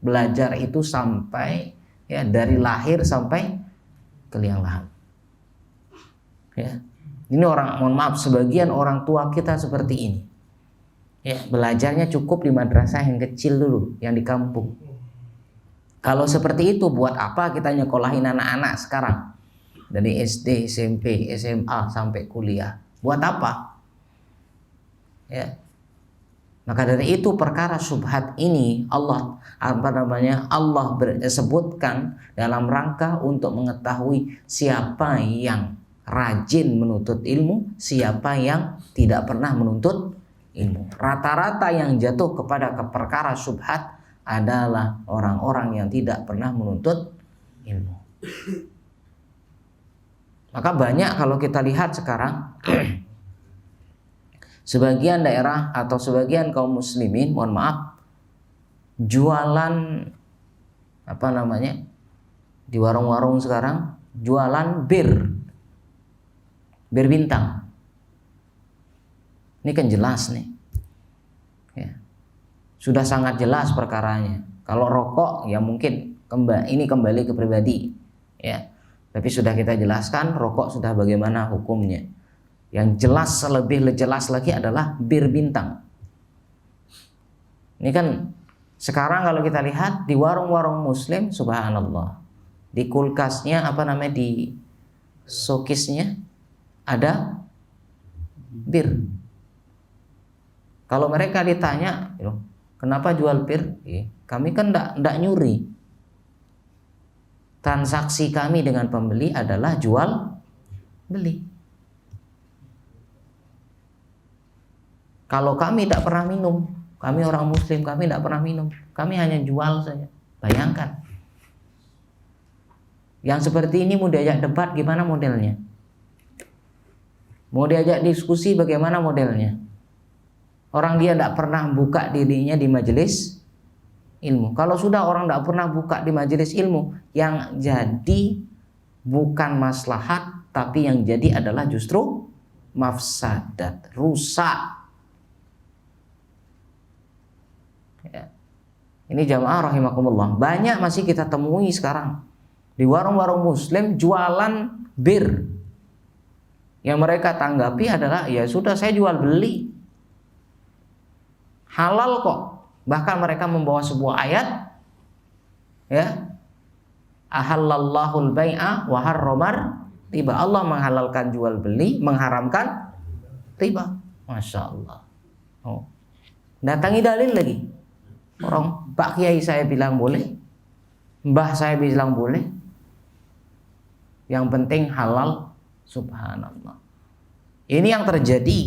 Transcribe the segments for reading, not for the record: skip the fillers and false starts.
belajar itu sampai ya dari lahir sampai ke liang lahat. Ya. Ini mohon maaf, sebagian orang tua kita seperti ini. Ya, belajarnya cukup di madrasah yang kecil dulu, yang di kampung. Kalau seperti itu, buat apa kita nyekolahin anak-anak sekarang? Dari SD, SMP, SMA sampai kuliah. Buat apa? Ya. Maka dari itu perkara syubhat ini Allah sebutkan dalam rangka untuk mengetahui siapa yang rajin menuntut ilmu, siapa yang tidak pernah menuntut ilmu. Rata-rata yang jatuh kepada perkara syubhat adalah orang-orang yang tidak pernah menuntut ilmu. Maka banyak kalau kita lihat sekarang sebagian daerah atau sebagian kaum muslimin, mohon maaf, jualan di warung-warung sekarang, jualan bir bintang. Ini kan jelas nih, ya. Sudah sangat jelas perkaranya. Kalau rokok ya mungkin ini kembali ke pribadi, ya. Tapi sudah kita jelaskan rokok sudah bagaimana hukumnya. Yang jelas, lebih jelas lagi adalah bir bintang. Ini kan sekarang kalau kita lihat di warung-warung muslim, subhanallah, di kulkasnya di showcase-nya ada bir. Kalau mereka ditanya, kenapa jual bir? Kami kan enggak nyuri. Transaksi kami dengan pembeli adalah jual beli. Kalau kami tidak pernah minum, kami orang muslim, kami tidak pernah minum, kami hanya jual saja. Bayangkan. Yang seperti ini mau diajak debat gimana modelnya? Mau diajak diskusi bagaimana modelnya? Orang dia tidak pernah buka dirinya di majelis ilmu. Kalau sudah orang tidak pernah buka di majelis ilmu, yang jadi bukan maslahat, tapi yang jadi adalah justru mafsadat, rusak. Ya. Ini jamaah rahimakumullah, banyak masih kita temui sekarang di warung-warung muslim jualan bir. Yang mereka tanggapi adalah ya sudah, saya jual beli, halal kok. Bahkan mereka membawa sebuah ayat, ya, ahallallahul bai'a wa harramar riba. Allah menghalalkan jual beli, mengharamkan riba. Masya Allah. Datangi dalil lagi. Orang Pak Kiai saya bilang boleh, Mbah saya bilang boleh. Yang penting halal. Subhanallah. Ini yang terjadi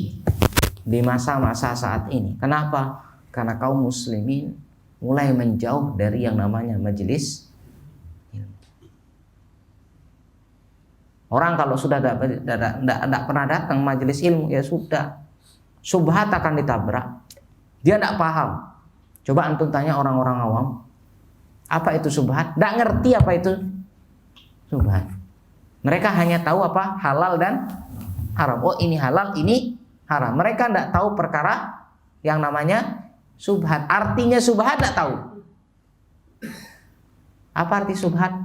di masa-masa saat ini. Kenapa? Karena kaum muslimin mulai menjauh dari yang namanya majelis ilmu. Orang kalau sudah tidak pernah datang majelis ilmu, ya sudah, subhat akan ditabrak. Dia tidak paham. Coba antum tanya orang-orang awam, apa itu subhat? Tidak ngerti apa itu subhat. Mereka hanya tahu apa halal dan haram. Oh, ini halal, ini haram. Mereka tidak tahu perkara yang namanya subhat. Artinya subhat tidak tahu. Apa arti subhat?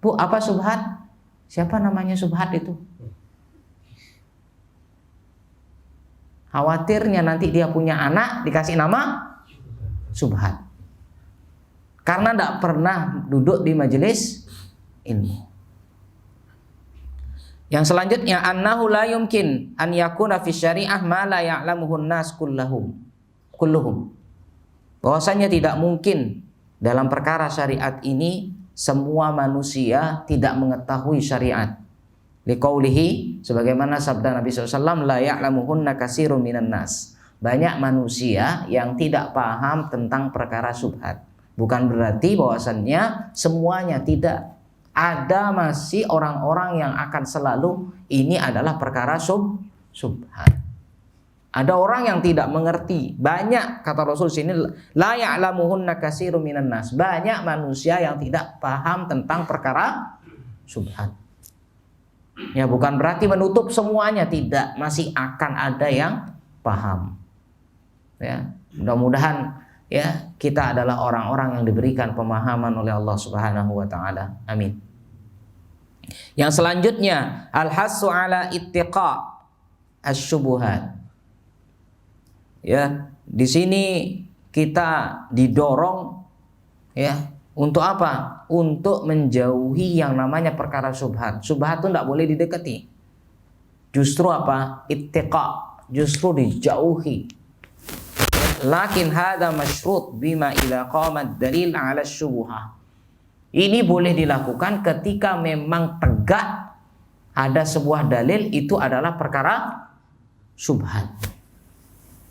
Bu, apa subhat? Siapa namanya subhat itu? Khawatirnya nanti dia punya anak dikasih nama subhat. Karena tidak pernah duduk di majelis ilmu. Yang selanjutnya, annahu la yumkin an yakuna fi syari'ah ma la ya'lamuhun nas kulluhum. Bahwasanya tidak mungkin dalam perkara syariat ini semua manusia tidak mengetahui syariat. Liqaulihi, sebagaimana sabda Nabi SAW, la ya'lamuhunna katsirun minan nas. Banyak manusia yang tidak paham tentang perkara syubhat. Bukan berarti bahwasannya semuanya tidak. Ada masih orang-orang yang akan selalu ini adalah perkara syubhat. Ada orang yang tidak mengerti. Banyak, kata Rasul sini, la ya'lamuhunna katsirun minan nas. Banyak manusia yang tidak paham tentang perkara syubhat. Ya, bukan berarti menutup semuanya, tidak. Masih akan ada yang paham. Ya, mudah-mudahan ya kita adalah orang-orang yang diberikan pemahaman oleh Allah Subhanahu wa taala. Amin. Yang selanjutnya, al-hassu ala ittiqa asy-syubuhat. Ya, di sini kita didorong ya, untuk apa? Untuk menjauhi yang namanya perkara syubhat. Syubhat itu tidak boleh didekati. Justru apa? Ittiqa, justru dijauhi. Lakin hada masyrut bima idza qama dalil ala syubhah. Ini boleh dilakukan ketika memang tegak ada sebuah dalil itu adalah perkara syubhat.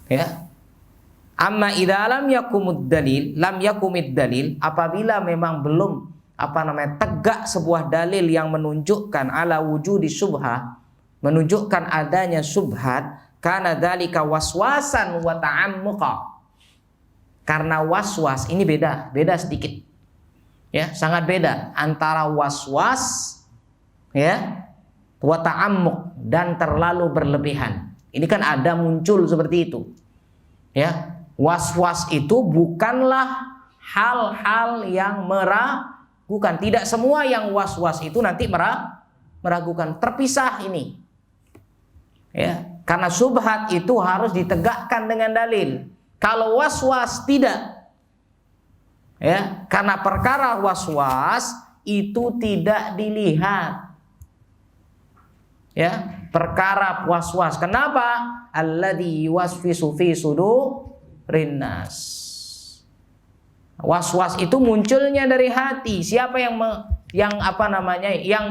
Ya. Amma idza lam yakumud dalil, apabila memang belum tegak sebuah dalil yang menunjukkan ala wujudi syubhah, menunjukkan adanya syubhat, kana dzalika waswasan wa ta'ammuqa. Karena waswas ini beda sedikit. Ya, sangat beda antara waswas ya, wa ta'ammuq dan terlalu berlebihan. Ini kan ada muncul seperti itu. Ya, was-was itu bukanlah hal-hal yang meragukan. Tidak semua yang was-was itu nanti meragukan. Terpisah ini. Ya, karena syubhat itu harus ditegakkan dengan dalil. Kalau was-was tidak. Ya, karena perkara was-was itu tidak dilihat. Ya, perkara was-was. Kenapa? Alladzi yuwaswisu fi sudurin nas. Was-was itu munculnya dari hati. Siapa yang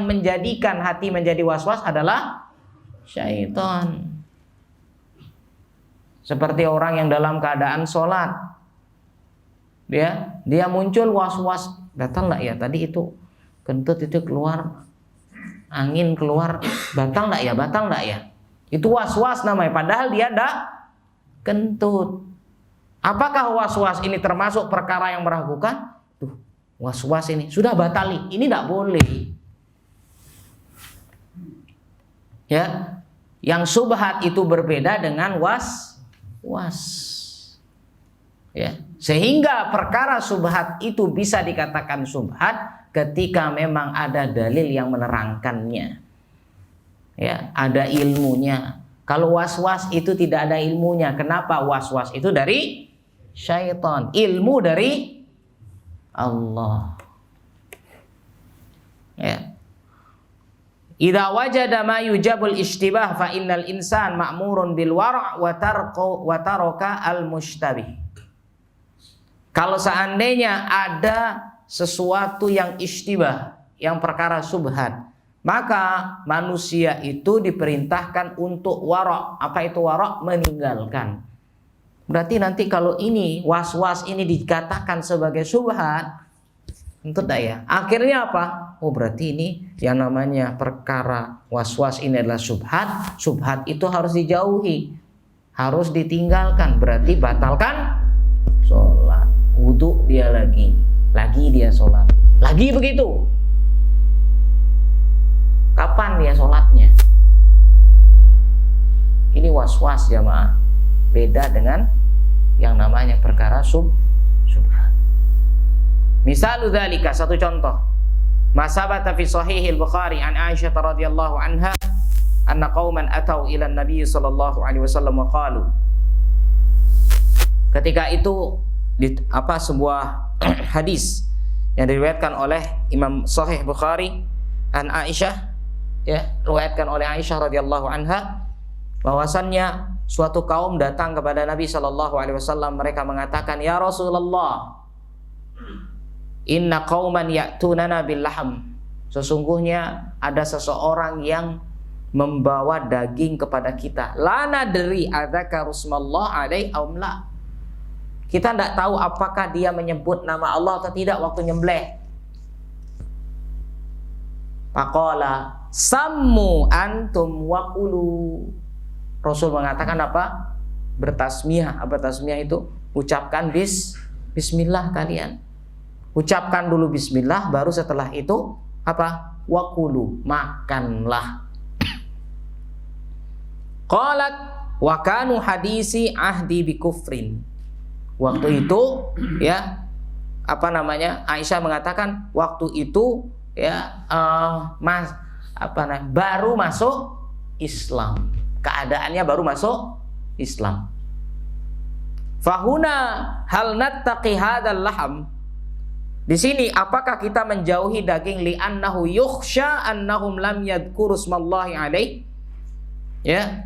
menjadikan hati menjadi was-was adalah syaitan. Seperti orang yang dalam keadaan sholat, dia muncul was-was, batal nggak ya tadi itu kentut itu keluar, angin keluar, batal nggak ya? Itu was-was namanya. Padahal dia ada kentut. Apakah was-was ini termasuk perkara yang meragukan? Tuh, was-was ini sudah batali, ini tidak boleh. Ya, yang syubhat itu berbeda dengan was. Ya, sehingga perkara syubhat itu bisa dikatakan syubhat ketika memang ada dalil yang menerangkannya. Ya, ada ilmunya. Kalau was-was itu tidak ada ilmunya. Kenapa? Was-was itu dari syaitan, ilmu dari Allah. Ya. Idza wajada ma yujabul ishtibah fa innal insan ma'murun bil wara' wa taraka al mushtabih. Kalau seandainya ada sesuatu yang ishtibah, yang perkara syubhat, maka manusia itu diperintahkan untuk wara'. Apa itu wara'? Meninggalkan. Berarti nanti kalau ini was-was ini dikatakan sebagai syubhat, tentu tidak ya. Akhirnya apa? Oh, berarti ini yang namanya perkara was-was ini adalah syubhat. Syubhat itu harus dijauhi, harus ditinggalkan. Berarti batalkan sholat. Wudhu dia lagi dia sholat, lagi begitu. Kapan dia sholatnya? Ini was-was jamaah. Beda dengan yang namanya perkara syubhat. Misalu dzalika, satu contoh. Masabata fi sahihil Bukhari an Aisyah radhiyallahu anha anna qauman atau ila Nabi sallallahu alaihi wasallam wa qalu. Ketika itu sebuah hadis yang diriwayatkan oleh Imam Sahih Bukhari an Aisyah, ya, riwayatkan oleh Aisyah radhiyallahu anha, bahwasannya suatu kaum datang kepada Nabi sallallahu alaihi wasallam. Mereka mengatakan, "Ya Rasulullah, inna qauman ya'tunana bil lahm." Sesungguhnya ada seseorang yang membawa daging kepada kita. La nadri adzaka rusmallah alaihi aw la. Kita tidak tahu apakah dia menyebut nama Allah atau tidak waktu nyembelih. Faqala sammu antum wa qulu. Rasul mengatakan apa? Bertasmiyah. Apa tasmiyah itu? Ucapkan bismillah kalian. Ucapkan dulu bismillah, baru setelah itu apa? Waqulu, makanlah. Qalat wa kanu hadisi ahdi bi kufrin Waktu itu ya Aisyah mengatakan waktu itu ya baru masuk Islam. Keadaannya baru masuk Islam. Fahuna hal nattaqi hadzal laham. Di sini apakah kita menjauhi daging li'annahu yukhsha annahum lam yadhkuru smallahi alaih? Ya.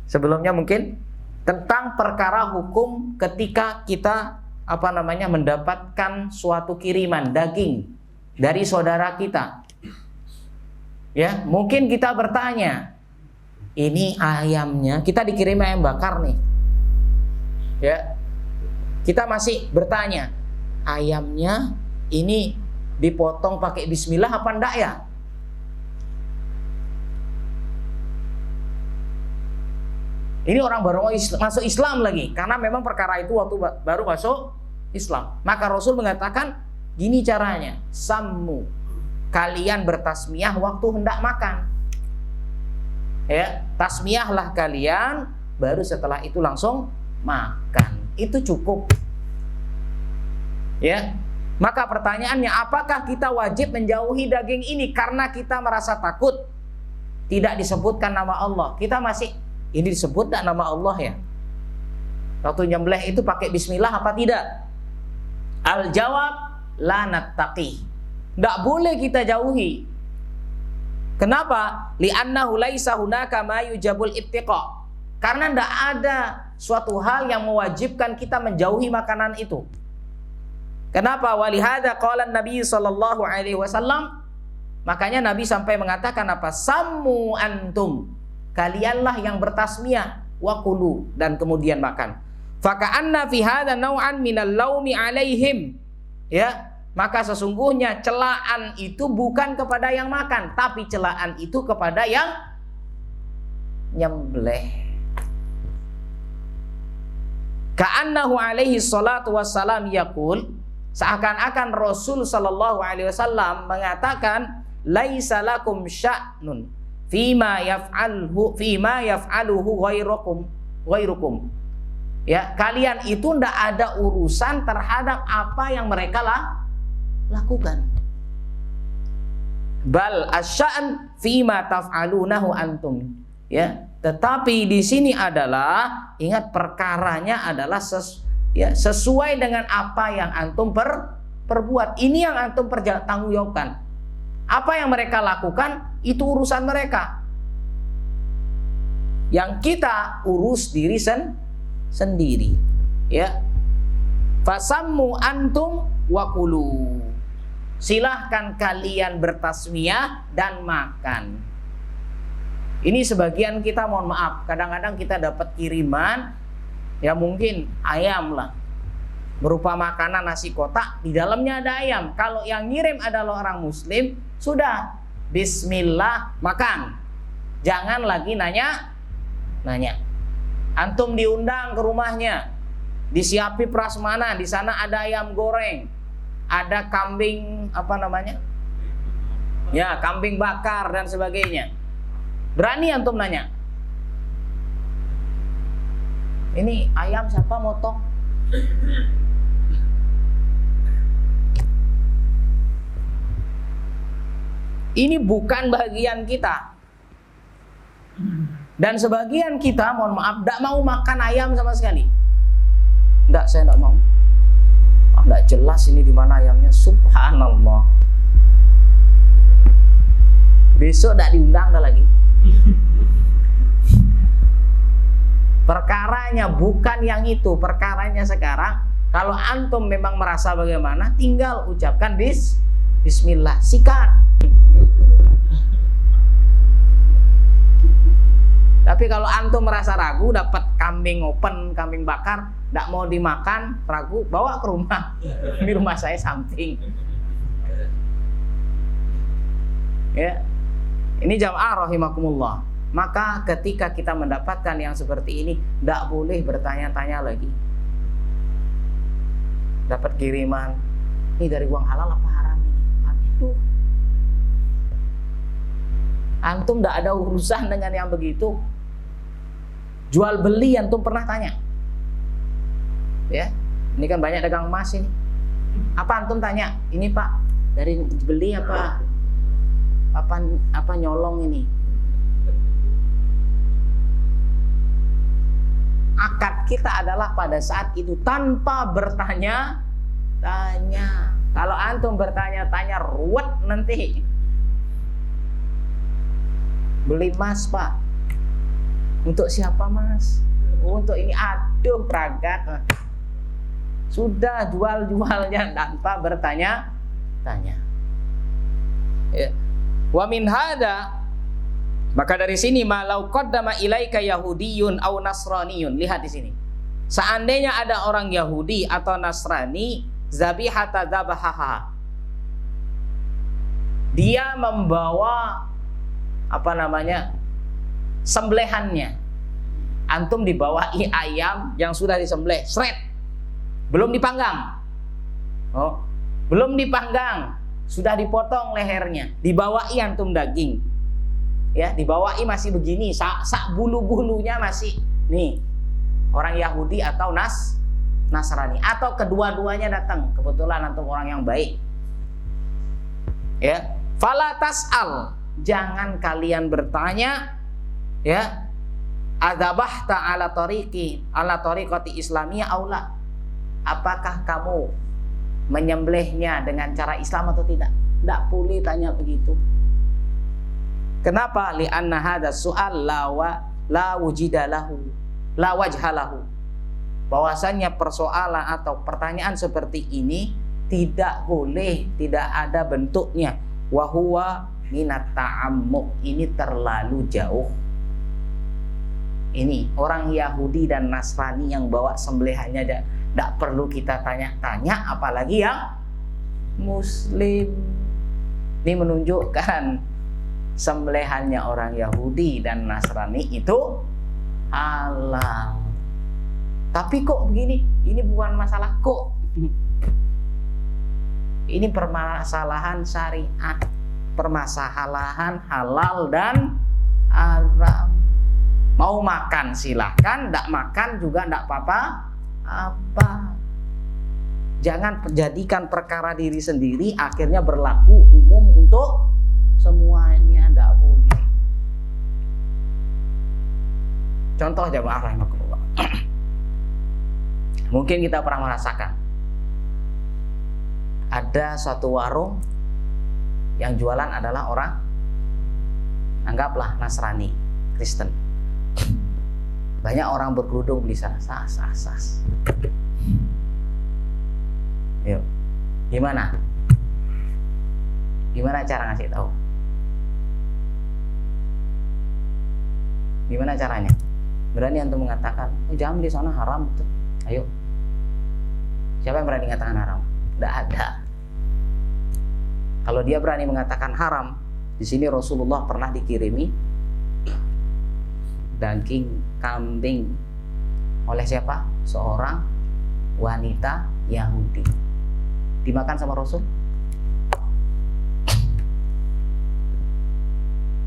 Sebelumnya mungkin tentang perkara hukum ketika kita mendapatkan suatu kiriman daging dari saudara kita. Ya, mungkin kita bertanya, ini ayamnya, kita dikirim ayam bakar nih. Ya. Kita masih bertanya, ayamnya ini dipotong pakai bismillah apa enggak ya? Ini orang baru masuk Islam lagi, karena memang perkara itu waktu baru masuk Islam. Maka Rasul mengatakan gini caranya, sammu, kalian bertasmiyah waktu hendak makan. Ya, tasmiyahlah kalian, baru setelah itu langsung makan. Itu cukup. Ya. Maka pertanyaannya, apakah kita wajib menjauhi daging ini karena kita merasa takut tidak disebutkan nama Allah? Kita masih, ini disebut tak nama Allah ya? Waktu nyembelih itu pakai bismillah apa tidak? Al-jawab la nattaqi. Tidak boleh kita jauhi. Kenapa? Li'annahu laisa hunaka ma yujabul ittiqa. Karena tidak ada suatu hal yang mewajibkan kita menjauhi makanan itu. Kenapa? Walihada qala Nabi sallallahu alaihi wasallam. Makanya Nabi sampai mengatakan apa? Sammu antum. Kalianlah yang bertasmiyah wa kulu, dan kemudian makan. Faka'anna fi hadza naw'an minal laumi alaihim. Ya, maka sesungguhnya celaan itu bukan kepada yang makan, tapi celaan itu kepada yang nyembelih. Ka'annahu alaihi salatu wassalam yaqul, seakan-akan Rasul sallallahu alaihi wasallam mengatakan, laisa lakum sya'nun fima yaf'aluhu ghairukum. Ya, kalian itu ndak ada urusan terhadap apa yang mereka lakukan. Bal asya'n fima taf'alunahu antum. Ya, tetapi di sini adalah, ingat, perkaranya adalah sesuai dengan apa yang antum perbuat. Ini yang antum tanggungjawabkan. Apa yang mereka lakukan itu urusan mereka. Yang kita urus diri sendiri. Ya. Fasammu antum wa kulu. Silahkan kalian bertasmiyah dan makan. Ini sebagian kita, mohon maaf, kadang-kadang kita dapat kiriman, ya mungkin ayam lah, berupa makanan nasi kotak, di dalamnya ada ayam. Kalau yang ngirim adalah orang muslim, sudah bismillah makan. Jangan lagi nanya. Antum diundang ke rumahnya, disiapi prasmanan, di sana ada ayam goreng, ada kambing ya, kambing bakar dan sebagainya. Berani antum nanya, ini ayam siapa motong? Ini bukan bagian kita. Dan sebagian kita, mohon maaf, tidak mau makan ayam sama sekali. Tidak, saya tidak mau. Tidak jelas ini di mana ayamnya. Subhanallah. Besok tidak diundang dah lagi. Perkaranya bukan yang itu. Perkaranya sekarang, kalau antum memang merasa bagaimana, tinggal ucapkan bismillah, sikat. Tapi kalau antum merasa ragu, dapat kambing open, kambing bakar, tidak mau dimakan, ragu, bawa ke rumah. Di rumah saya samping. Ya, ini jamaah rahimakumullah. Maka ketika kita mendapatkan yang seperti ini, tidak boleh bertanya-tanya lagi. Dapat kiriman, ini dari uang halal apa haram ini? Aduh. Antum tidak ada urusan dengan yang begitu. Jual beli antum pernah tanya? Ya, ini kan banyak dagang emas ini. Apa antum tanya, ini Pak dari beli apa nyolong ini? Akad kita adalah pada saat itu tanpa bertanya-tanya. Kalau antum bertanya-tanya ruwet nanti. Beli emas Pak. Untuk siapa Mas? Untuk ini, aduh berangkat. Sudah jual-jualnya tanpa bertanya-tanya. Ya. Wa min hada, maka dari sini malau qaddama ilaika yahudiyun aw nasraniyun. Lihat di sini. Seandainya ada orang Yahudi atau Nasrani, zabihata dzabahaha. Dia membawa sembelihannya. Antum dibawahi ayam yang sudah disembelih, seret. Belum dipanggang. Oh, belum dipanggang, sudah dipotong lehernya. Dibawahi antum daging. Ya, dibawahi masih begini, sak bulu-bulunya masih. Nih, orang Yahudi atau Nasrani atau kedua-duanya datang. Kebetulan antum orang yang baik. Ya, fala tas'al, jangan kalian bertanya, ya, adzabahta ala tariqati islamiyah aula. Apakah kamu menyembelihnya dengan cara Islam atau tidak? Tidak boleh tanya begitu. Kenapa? Li'anna hadzal su'al la wujida lahu, la wajha lahu. Bahwasannya persoalan atau pertanyaan seperti ini tidak boleh, tidak ada bentuknya. Wa huwa minat ta'ammuk, ini terlalu jauh. Ini orang Yahudi dan Nasrani yang bawa sembelihannya tidak perlu kita tanya-tanya, apalagi yang Muslim. Ini menunjukkan sembelihannya orang Yahudi dan Nasrani itu halal. Tapi kok begini? Ini bukan masalah kok. Ini permasalahan syariat, permasalahan halal dan haram. Mau makan silahkan, tidak makan juga tidak apa-apa. Jangan jadikan perkara diri sendiri akhirnya berlaku umum untuk semuanya, tidak boleh. Contoh jamaah rahimakumullah. Mungkin kita pernah merasakan ada suatu warung yang jualan adalah orang, anggaplah Nasrani, Kristen. Banyak orang berkerudung beli sas. Yuk, gimana cara ngasih tahu? Gimana caranya? Berani antum mengatakan, jangan di sana haram betul. Ayo. Siapa yang berani mengatakan haram? Tidak ada. Kalau dia berani mengatakan haram, di sini Rasulullah pernah dikirimi daging kambing oleh siapa? Seorang wanita Yahudi. Dimakan sama Rasul.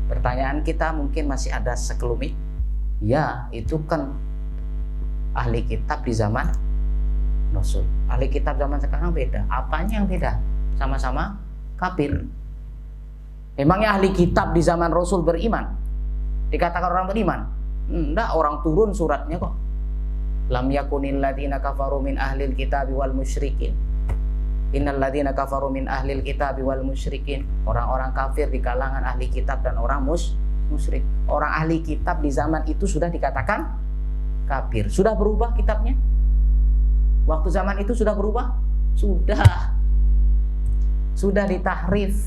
Pertanyaan kita mungkin masih ada sekelumit. Ya, itu kan ahli kitab di zaman Rasul. Ahli kitab zaman sekarang beda. Apanya yang beda? Sama-sama kafir. Emangnya ahli kitab di zaman Rasul beriman? Dikatakan orang beriman? Enggak, orang turun suratnya kok. Lam yakunil ladzina kafaru min ahlil kitabi wal musyrikin. Innal ladzina kafaru min ahlil kitabi wal musyrikin. Orang-orang kafir di kalangan ahli kitab dan orang musyrik. Orang ahli kitab di zaman itu sudah dikatakan kafir. Sudah berubah kitabnya? Waktu zaman itu sudah berubah? Sudah ditahrif.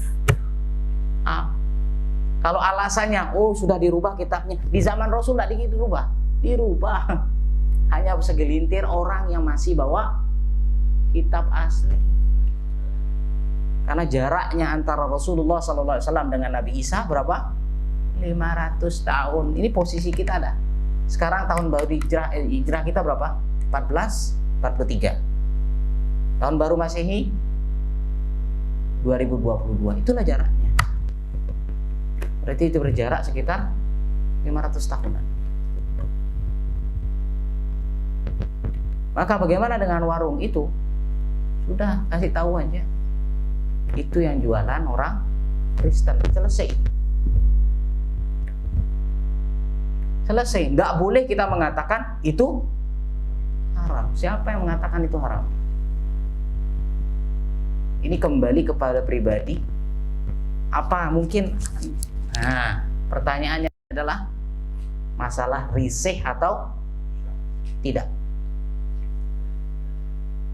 Kalau alasannya, sudah dirubah kitabnya. Di zaman Rasul tidak dirubah. Hanya segelintir orang yang masih bawa kitab asli. Karena jaraknya antara Rasulullah SAW dengan Nabi Isa berapa? 500 tahun. Ini posisi kita ada. Sekarang tahun baru hijrah kita berapa? 1443. Tahun baru Masehi 2022. Itulah jaraknya. Berarti itu berjarak sekitar 500 tahunan. Maka bagaimana dengan warung itu? Sudah, kasih tahu aja. Itu yang jualan orang Kristen. Selesai. Selesai. Nggak boleh kita mengatakan itu haram. Siapa yang mengatakan itu haram? Ini kembali kepada pribadi. Apa mungkin? Nah, pertanyaannya adalah masalah risih atau tidak?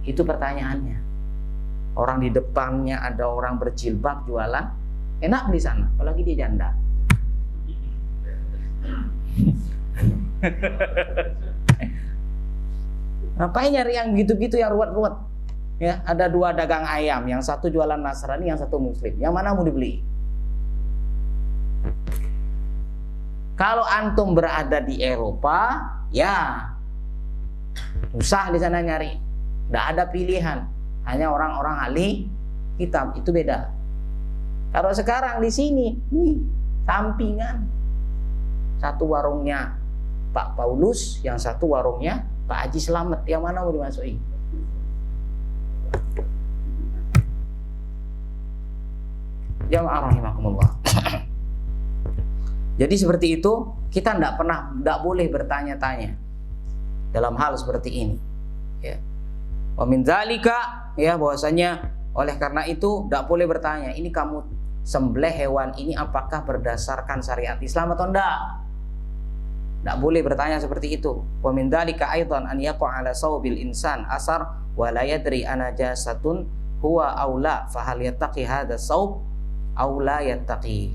Itu pertanyaannya. Orang di depannya ada orang berjilbab jualan, enak beli sana, apalagi dia janda. Ngapain nyari yang gitu-gitu, yang ruwet-ruwet? Ya, ada 2 dagang ayam, yang satu jualan Nasrani, yang satu Muslim. Yang mana mau dibeli? Kalau antum berada di Eropa, ya susah di sana nyari. Nggak ada pilihan, hanya orang-orang ahli kitab, itu beda. Kalau sekarang di sini, nih sampingan, satu warungnya Pak Paulus, yang satu warungnya Pak Haji Slamet, yang mana mau dimasuki? Jamaah rahimakumullah. Jadi seperti itu, kita tidak boleh bertanya-tanya dalam hal seperti ini. Ya. Wa min dzalika, ya, bahwasanya oleh karena itu tidak boleh bertanya, ini kamu sembelih hewan ini apakah berdasarkan syariat Islam atau enggak? Tidak boleh bertanya seperti itu. Wa min dzalika aidan an yaqa ala sawbil insan asar wa la yadri anajasatun huwa aula fa hal yattaqi hadha sawb aw la yattaqi.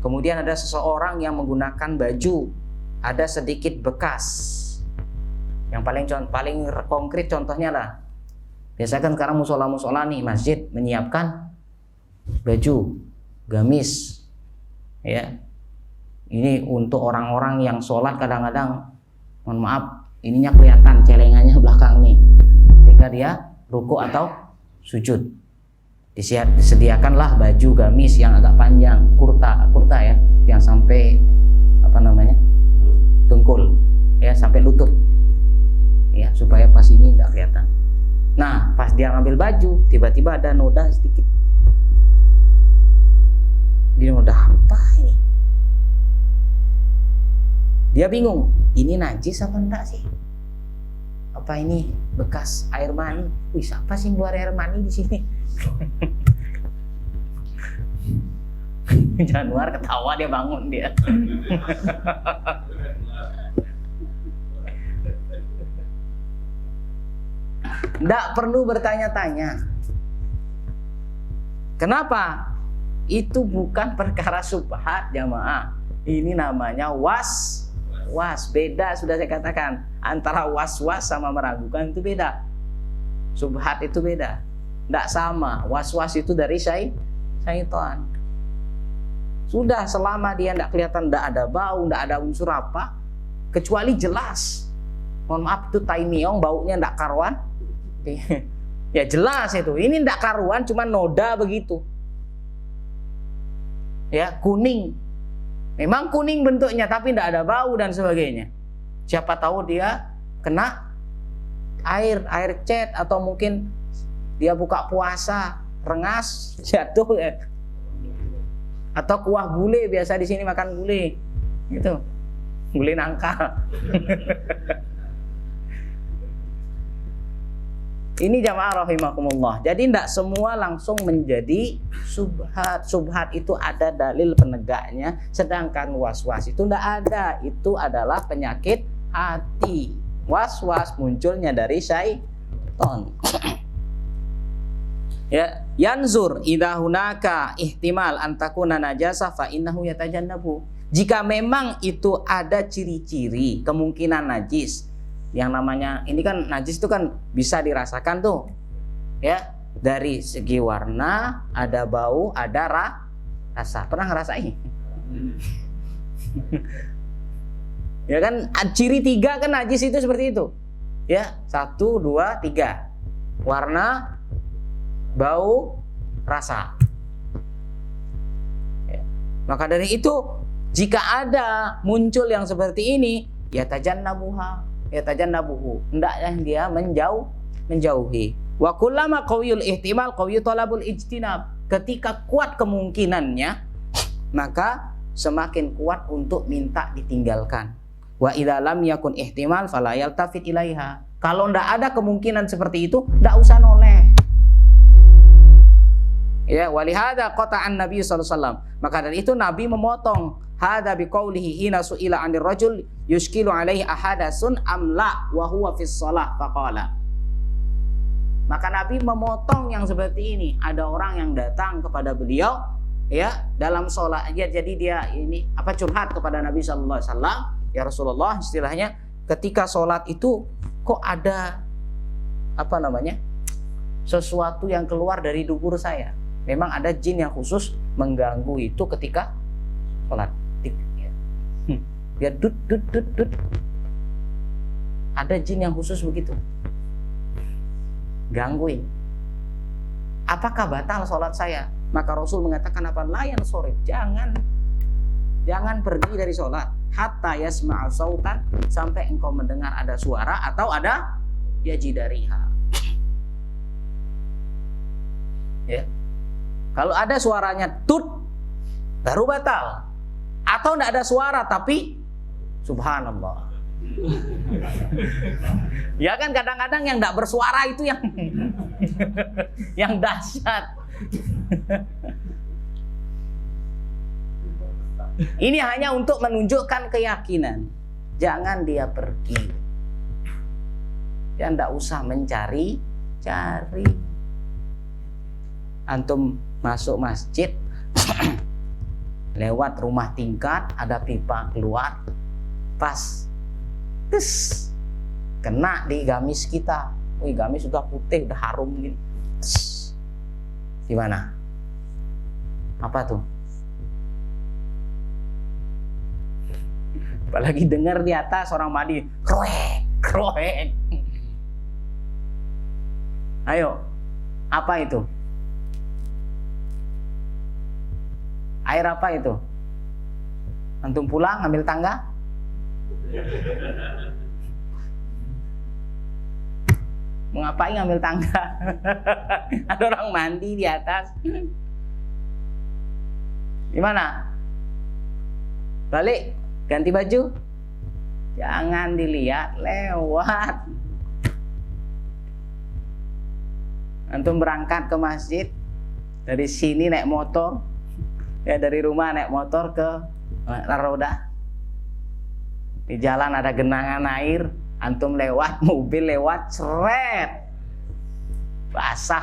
Kemudian ada seseorang yang menggunakan baju ada sedikit bekas. Yang paling konkret contohnya lah, biasanya kan sekarang musola nih, masjid menyiapkan baju gamis, ya. Ini untuk orang-orang yang sholat kadang-kadang, mohon maaf, ininya kelihatan celengannya belakang nih, ketika dia ruku atau sujud. Disediakanlah baju gamis yang agak panjang, kurta ya, yang sampai tungkul, ya, sampai lutut. Ya, supaya pas ini tidak kelihatan. Nah, pas dia ngambil baju, tiba-tiba ada noda sedikit. Dia noda apa ini? Dia bingung, ini najis apa enggak sih? Apa ini bekas air mani? Wih, siapa sih keluar air mani di sini? Januar ketawa, dia bangun dia. Tidak perlu bertanya-tanya. Kenapa? Itu bukan perkara subhat, jamaah. Ini namanya was. Beda, sudah saya katakan. Antara was-was sama meragukan itu beda. Subhat itu beda. Tidak sama. Was-was itu dari syaitan. Sudah, selama dia tidak kelihatan, tidak ada bau, tidak ada unsur apa, kecuali jelas. Mohon maaf, itu tai miong, baunya tidak karuan. Ya jelas itu. Ini tidak karuan, cuma noda begitu. Ya, kuning. Memang kuning bentuknya, tapi tidak ada bau dan sebagainya. Siapa tahu dia kena air cat, atau mungkin dia buka puasa, rengas, jatuh ya. Atau kuah gulai, biasa di sini makan gulai. Gitu. Gulai nangka. Ini jamaah rahimakumullah. Jadi tidak semua langsung menjadi subhat. Subhat itu ada dalil penegaknya, sedangkan was-was itu tidak ada. Itu adalah penyakit hati. Was-was munculnya dari syaitan. Ya, yanzur idza hunaka ihtimal an takuna najasa fa innahu yatajannabu. Jika memang itu ada ciri-ciri kemungkinan najis, yang namanya ini kan najis itu kan bisa dirasakan tuh, ya, dari segi warna, ada bau, ada rasa. Pernah ngerasain? Ya kan, ciri 3 kan najis itu seperti itu, ya, 1, 2, 3, warna, bau, rasa. Ya. Maka dari itu, jika ada muncul yang seperti ini, ya tajannabuha, yatajannabuhu, hendaknya dia menjauhi. Wa kullama qawiyul ihtimal qawiyu talabul ijtinab. Ketika kuat kemungkinannya, maka semakin kuat untuk minta ditinggalkan. Wa idza lam yakun ihtimal fala yaltafit ilaiha. Kalau ndak ada kemungkinan seperti itu, ndak usah noleh. Ya, walihada qata'an Nabi sallallahu alaihi wasallam. Maka dari itu Nabi memotong hada biqaulihi hina su'ila 'anil rajul yushkilu 'alaihi ahadasun am la wa huwa fis shalah faqala. Maka Nabi memotong yang seperti ini. Ada orang yang datang kepada beliau ya dalam sholat, ya, jadi dia ini curhat kepada Nabi sallallahu alaihi wasallam, ya Rasulullah, istilahnya ketika sholat itu kok ada sesuatu yang keluar dari dubur saya. Memang ada jin yang khusus mengganggu itu ketika sholat. Dia dut. Ada jin yang khusus begitu, gangguin. Apakah batal sholat saya? Maka Rasul mengatakan apa? Layan sorif, jangan pergi dari sholat hatta yasma'a sautan, sampai engkau mendengar ada suara atau ada yajidariha. Ya. Kalau ada suaranya tut, baru batal. Atau tidak ada suara tapi subhanallah. Ya kan, kadang-kadang yang tidak bersuara itu yang yang dahsyat. Ini hanya untuk menunjukkan keyakinan. Jangan dia pergi. Dia tidak usah mencari-cari. Antum masuk masjid, lewat rumah tingkat, ada pipa keluar, pas, kena di gamis kita. Wih, gamis sudah putih, udah harum gini. Gimana? Apa tuh? Apalagi dengar di atas orang mandi, kroek. Ayo, apa itu? Air apa itu? Antum pulang ambil tangga? Mau ngapain ngambil tangga? Ada orang mandi di atas. Gimana? Balik, ganti baju? Jangan dilihat, lewat. Antum berangkat ke masjid, dari sini naik motor, ya dari rumah naik motor ke roda. Di jalan ada genangan air, antum lewat, mobil lewat, seret, basah,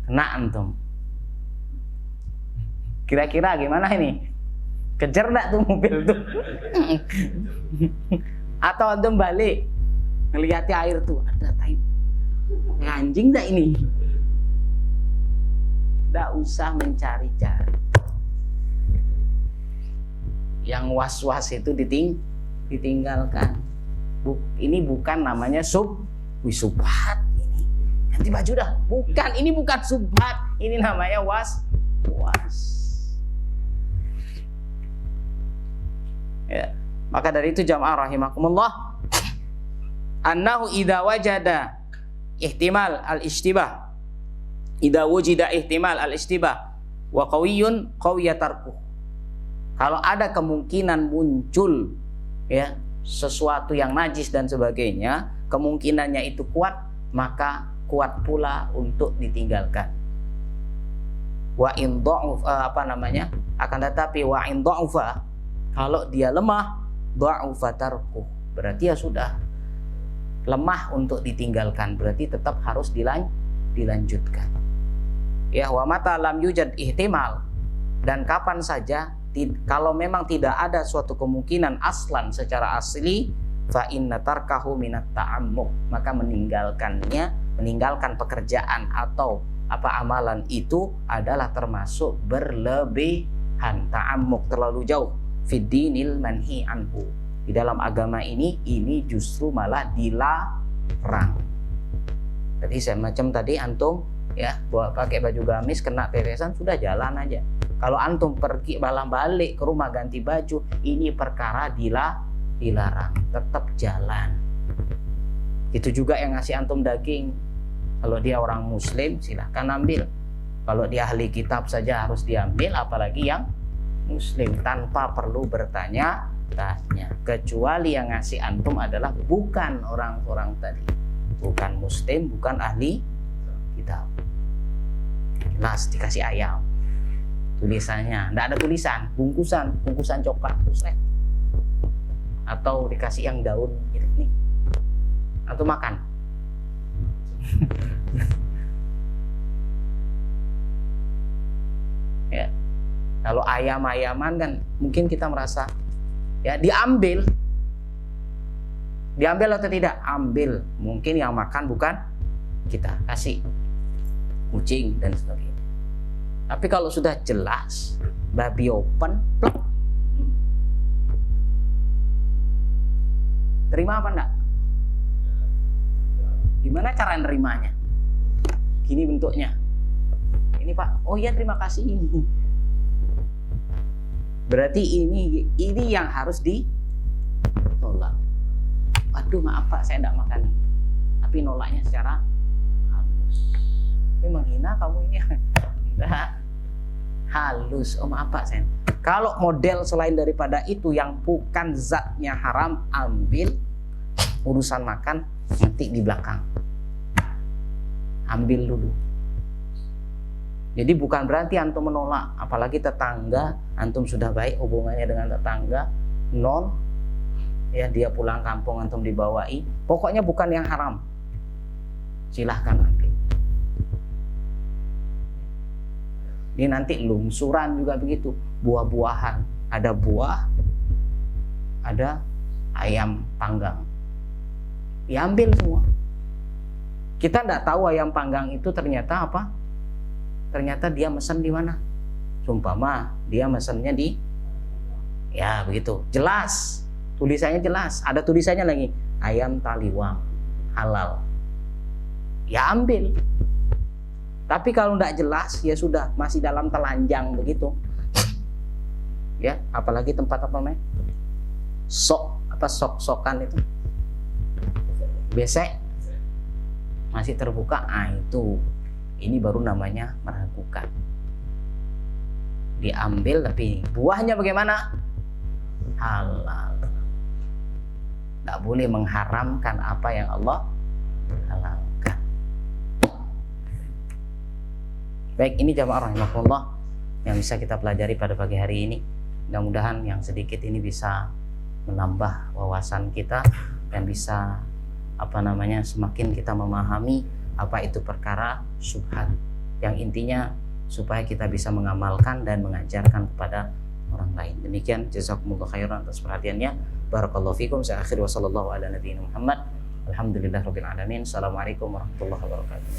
kena antum. Kira-kira gimana ini? Kejar enggak tuh mobil tuh? Atau antum balik, ngeliatnya air tuh, ada tai anjing enggak ini? Enggak usah mencari-cari. Yang was-was itu ditinggalkan. Ini bukan namanya subhat ini. Ganti baju dah. Bukan, ini bukan subhat. Ini namanya was. Ya. Maka dari itu jamaah rahimakumullah, annahu idza wajada ihtimal al-ishtibah, idza wujida ihtimal al-ishtibah wa qawiyyun qawiyatarkuh. Kalau ada kemungkinan muncul ya sesuatu yang najis dan sebagainya, kemungkinannya itu kuat, maka kuat pula untuk ditinggalkan. Wa in akan tetapi wa in dha'ufa, kalau dia lemah, dha'ufa tarkuh, berarti ya sudah lemah untuk ditinggalkan, berarti tetap harus dilanjutkan. Ya, wa mata lam yujad ihtimal, dan kapan saja kalau memang tidak ada suatu kemungkinan aslan secara asli, fa inna tarkahu minat ta'ammuk, maka meninggalkan pekerjaan atau amalan itu adalah termasuk berlebihan, ta'ammuk, terlalu jauh, fid dinil manhi anhu, di dalam agama ini justru malah dilarang. Jadi semacam tadi antum ya pakai baju gamis kena tetesan, sudah jalan aja. Kalau antum pergi balik ke rumah ganti baju, ini perkara dilarang, tetap jalan. Itu juga yang ngasih antum daging. Kalau dia orang muslim silahkan ambil. Kalau dia ahli kitab saja harus diambil, apalagi yang muslim, tanpa perlu bertanya-tanya. Kecuali yang ngasih antum adalah bukan orang-orang tadi, bukan muslim, bukan ahli kitab. Jelas dikasih ayam, tulisannya tidak ada tulisan, bungkusan coklat terus atau dikasih yang daun gitu nih, atau makan. Ya, kalau ayam-ayaman kan mungkin kita merasa ya diambil atau tidak ambil, mungkin yang makan bukan kita, kasih kucing dan sebagainya. Tapi kalau sudah jelas babi open, plok, terima apa enggak? Gimana cara nerimanya? Gini bentuknya. Ini Pak, oh iya terima kasih ini. Berarti ini yang harus ditolak. Waduh maaf Pak, saya enggak makan. Tapi nolaknya secara halus. Ini menghina kamu ini. Enggak. Halus. Oh maaf Pak, saya. Kalau model selain daripada itu yang bukan zatnya haram, ambil. Urusan makan nanti di belakang. Ambil dulu. Jadi bukan berarti antum menolak, apalagi tetangga, antum sudah baik hubungannya dengan tetangga, ya dia pulang kampung antum dibawai, pokoknya bukan yang haram, silahkan ambil. Ini nanti lungsuran juga begitu, buah-buahan, ada buah, ada ayam panggang, diambil semua. Kita tidak tahu ayam panggang itu ternyata apa? Ternyata dia mesen di mana? Sumpama dia mesennya di, ya begitu, jelas, tulisannya jelas, ada tulisannya lagi, ayam taliwang halal, ya ambil. Tapi kalau tidak jelas, ya sudah, masih dalam telanjang begitu, ya, apalagi tempat apa namanya, sok-sokan itu, besek, masih terbuka, itu. Ini baru namanya meragukan. Diambil tapi buahnya bagaimana? Halal. Tidak boleh mengharamkan apa yang Allah halalkan. Baik, ini jamaah rahimakumullah yang bisa kita pelajari pada pagi hari ini. Mudah-mudahan yang sedikit ini bisa menambah wawasan kita dan bisa semakin kita memahami apa itu perkara syubhat, yang intinya supaya kita bisa mengamalkan dan mengajarkan kepada orang lain. Demikian, jazakumullah khairan atas perhatiannya. Barakallahu fikum. Saya akhiri wa sallallahu ala nabiyina Muhammad. Alhamdulillahirabbil alamin. Assalamualaikum warahmatullahi wabarakatuh.